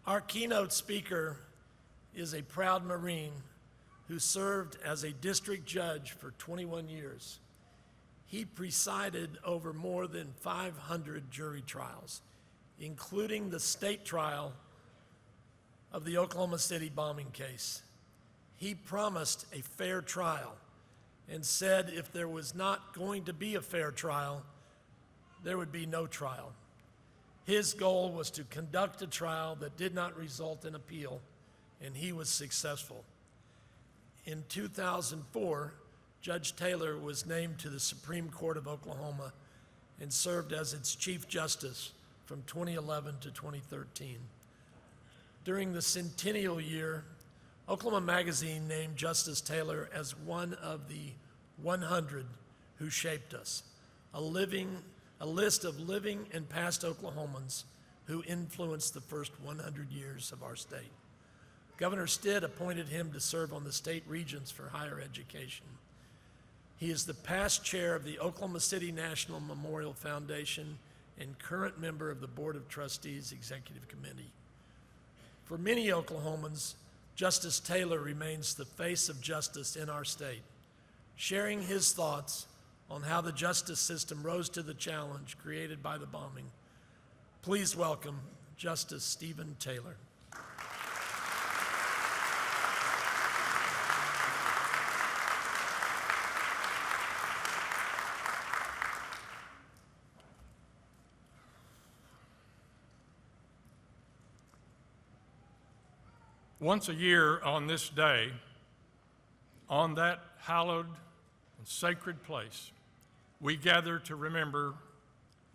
Our keynote speaker is a proud Marine who served as a district judge for 21 years. He presided over more than 500 jury trials, including the state trial of the Oklahoma City bombing case. He promised a fair trial and said if there was not going to be a fair trial, there would be no trial. His goal was to conduct a trial that did not result in appeal, and he was successful. In 2004, Judge Taylor was named to the Supreme Court of Oklahoma and served as its Chief Justice from 2011 to 2013. During the centennial year, Oklahoma Magazine named Justice Taylor as one of the 100 who shaped us, a list of living and past Oklahomans who influenced the first 100 years of our state. Governor Stitt appointed him to serve on the state regents for higher education. He is the past chair of the Oklahoma City National Memorial Foundation and current member of the Board of Trustees Executive Committee. For many Oklahomans, Justice Taylor remains the face of justice in our state, sharing his thoughts on how the justice system rose to the challenge created by the bombing. Please welcome Justice Stephen Taylor. Once a year on this day, on that hallowed and sacred place, we gather to remember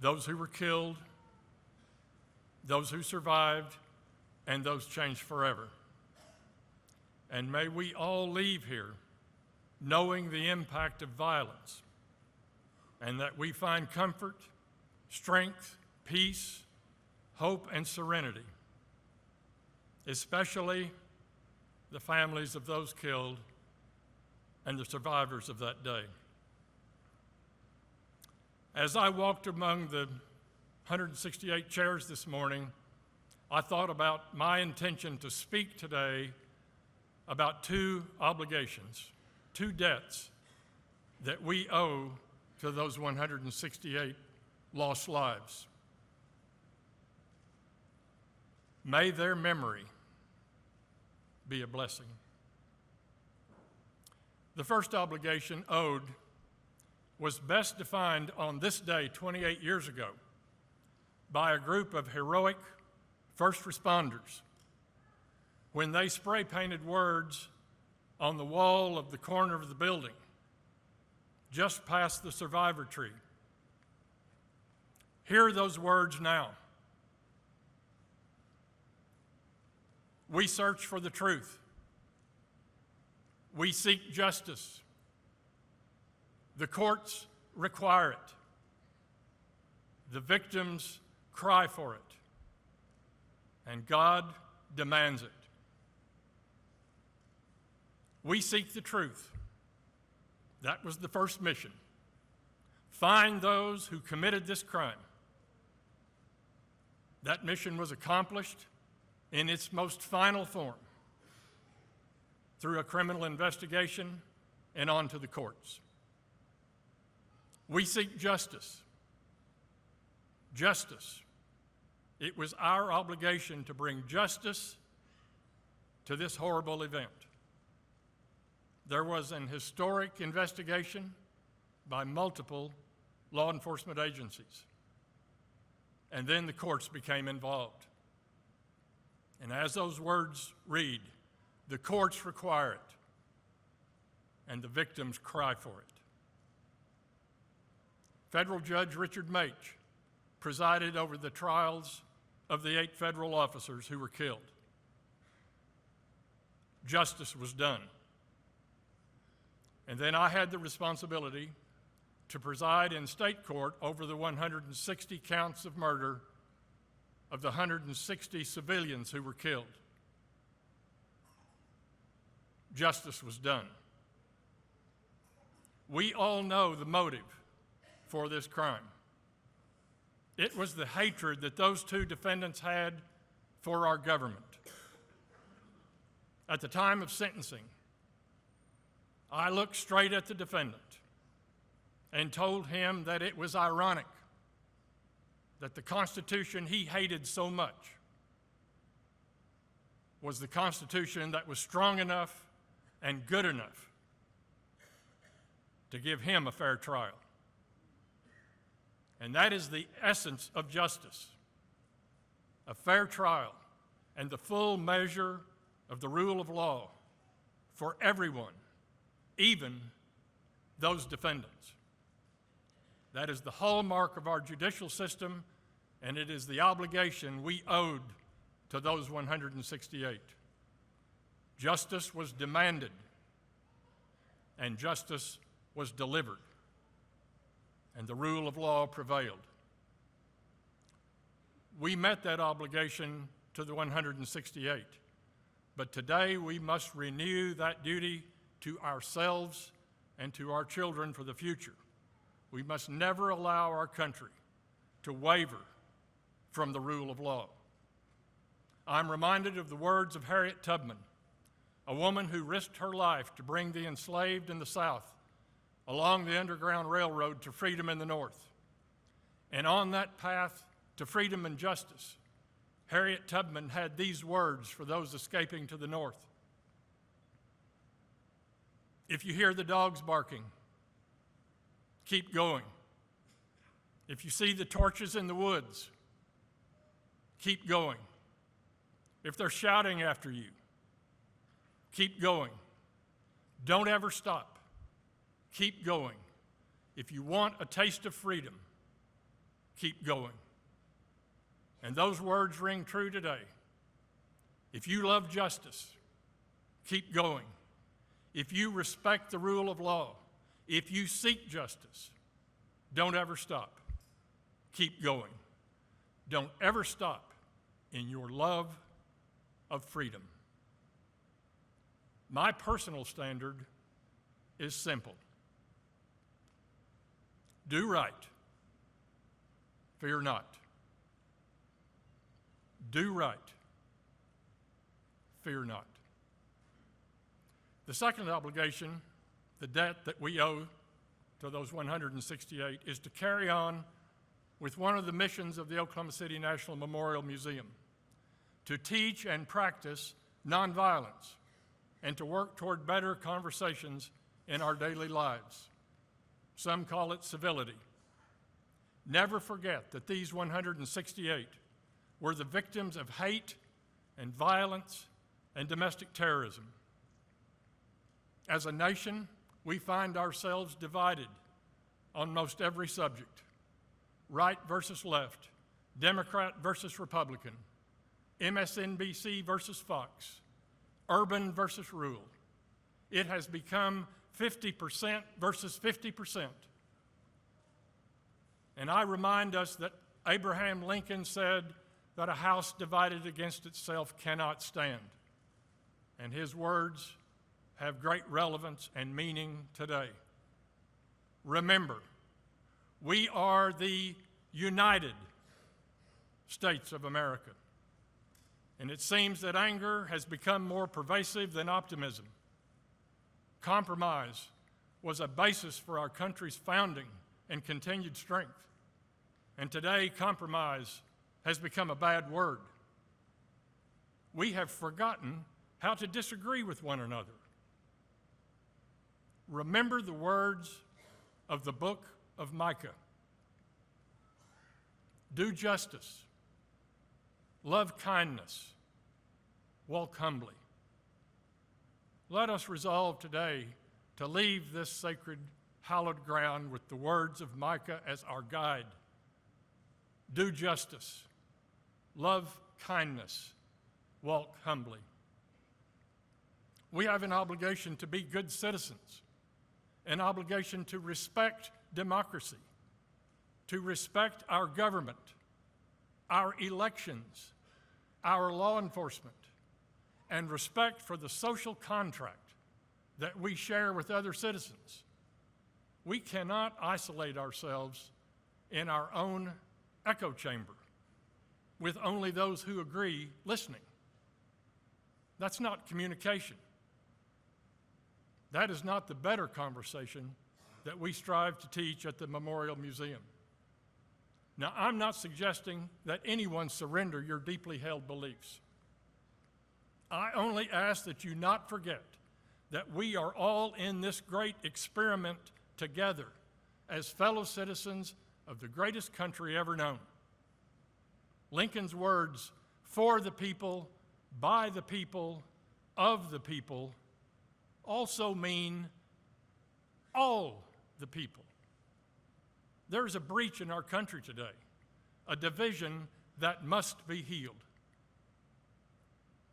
those who were killed, those who survived, and those changed forever. And may we all leave here knowing the impact of violence, and that we find comfort, strength, peace, hope, and serenity, especially the families of those killed and the survivors of that day. As I walked among the 168 chairs this morning, I thought about my intention to speak today about two obligations, two debts that we owe to those 168 lost lives. May their memory be a blessing. The first obligation owed was best defined on this day 28 years ago by a group of heroic first responders when they spray painted words on the wall of the corner of the building just past the survivor tree. Hear those words now. We search for the truth. We seek justice. The courts require it. The victims cry for it. And God demands it. We seek the truth. That was the first mission. Find those who committed this crime. That mission was accomplished in its most final form through a criminal investigation and on to the courts. We seek justice. Justice. It was our obligation to bring justice to this horrible event. There was an historic investigation by multiple law enforcement agencies, and then the courts became involved. And as those words read, the courts require it, and the victims cry for it. Federal Judge Richard Mach presided over the trials of the 8 federal officers who were killed. Justice was done. And then I had the responsibility to preside in state court over the 160 counts of murder of the 160 civilians who were killed. Justice was done. We all know the motive for this crime. It was the hatred that those two defendants had for our government. At the time of sentencing, I looked straight at the defendant and told him that it was ironic that the Constitution he hated so much was the Constitution that was strong enough and good enough to give him a fair trial. And that is the essence of justice: a fair trial and the full measure of the rule of law for everyone, even those defendants. That is the hallmark of our judicial system, and it is the obligation we owed to those 168. Justice was demanded, and justice was delivered, and the rule of law prevailed. We met that obligation to the 168, but today we must renew that duty to ourselves and to our children for the future. We must never allow our country to waver from the rule of law. I'm reminded of the words of Harriet Tubman, a woman who risked her life to bring the enslaved in the South along the Underground Railroad to freedom in the North. And on that path to freedom and justice, Harriet Tubman had these words for those escaping to the North: if you hear the dogs barking, keep going. If you see the torches in the woods, keep going. If they're shouting after you, keep going. Don't ever stop. Keep going. If you want a taste of freedom, keep going. And those words ring true today. If you love justice, keep going. If you respect the rule of law, if you seek justice, don't ever stop. Keep going. Don't ever stop in your love of freedom. My personal standard is simple. Do right. Fear not. Do right. Fear not. The second obligation, the debt that we owe to those 168, is to carry on with one of the missions of the Oklahoma City National Memorial Museum: to teach and practice nonviolence and to work toward better conversations in our daily lives. Some call it civility. Never forget that these 168 were the victims of hate and violence and domestic terrorism. As a nation, we find ourselves divided on most every subject: right versus left, Democrat versus Republican, MSNBC versus Fox, urban versus rural. It has become 50% versus 50%. And I remind us that Abraham Lincoln said that a house divided against itself cannot stand. And his words have great relevance and meaning today. Remember, we are the United States of America. And it seems that anger has become more pervasive than optimism. Compromise was a basis for our country's founding and continued strength. And today, compromise has become a bad word. We have forgotten how to disagree with one another. Remember the words of the book of Micah. Do justice, love kindness, walk humbly. Let us resolve today to leave this sacred, hallowed ground with the words of Micah as our guide. Do justice, love kindness, walk humbly. We have an obligation to be good citizens, an obligation to respect democracy, to respect our government, our elections, our law enforcement, and respect for the social contract that we share with other citizens. We cannot isolate ourselves in our own echo chamber. with only those who agree listening. That's not communication. That is not the better conversation that we strive to teach at the Memorial Museum. Now, I'm not suggesting that anyone surrender your deeply held beliefs. I only ask that you not forget that we are all in this great experiment together as fellow citizens of the greatest country ever known. Lincoln's words, "for the people, by the people, of the people," also mean all the people. There's a breach in our country today, a division that must be healed.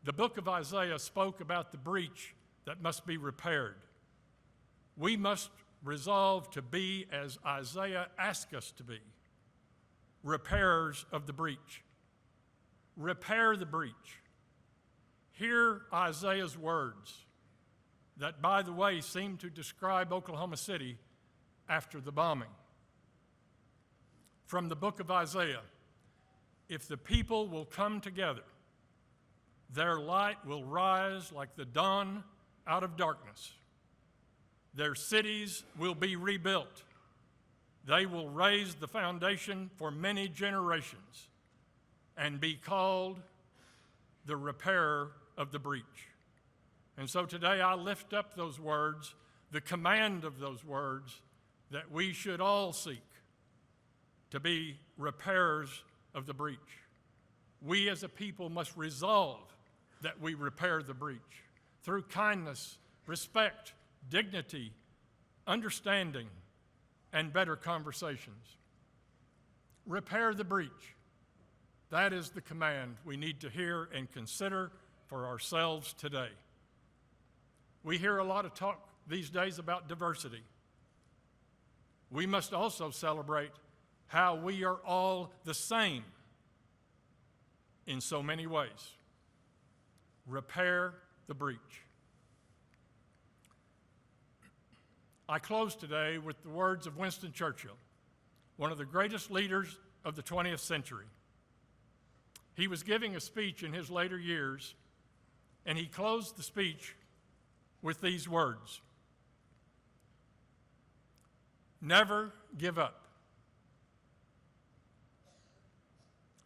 The book of Isaiah spoke about the breach that must be repaired. We must resolve to be as Isaiah asked us to be, repairers of the breach. Repair the breach. Hear Isaiah's words that, by the way, seem to describe Oklahoma City after the bombing. From the book of Isaiah, "If the people will come together, their light will rise like the dawn out of darkness. Their cities will be rebuilt. They will raise the foundation for many generations and be called the repairer of the breach." And so today I lift up those words, the command of those words, that we should all seek to be repairers of the breach. We as a people must resolve that we repair the breach through kindness, respect, dignity, understanding, and better conversations. Repair the breach. That is the command we need to hear and consider for ourselves today. We hear a lot of talk these days about diversity. We must also celebrate how we are all the same in so many ways. Repair the breach. I close today with the words of Winston Churchill, one of the greatest leaders of the 20th century. He was giving a speech in his later years, and he closed the speech with these words: "Never give up."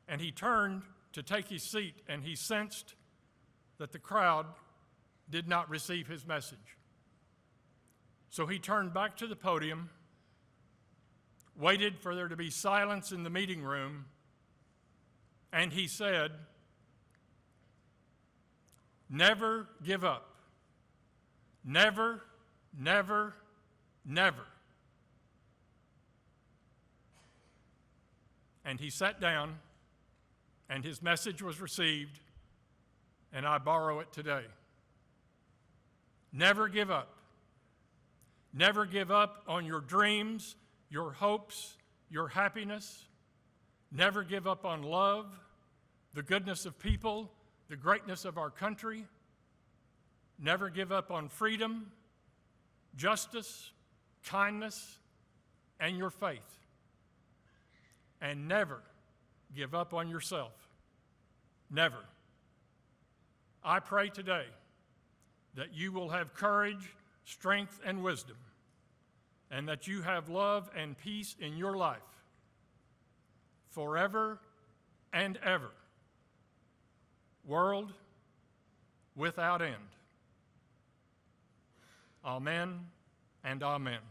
And he turned to take his seat, and he sensed that the crowd did not receive his message. So he turned back to the podium, waited for there to be silence in the meeting room, and he said, "Never give up. Never, never, never." And he sat down, and his message was received, and I borrow it today. Never give up. Never give up on your dreams, your hopes, your happiness. Never give up on love, the goodness of people, the greatness of our country. Never give up on freedom, justice, kindness, and your faith. And never give up on yourself. Never. I pray today that you will have courage, strength, and wisdom, and that you have love and peace in your life forever and ever. World without end. Amen and amen.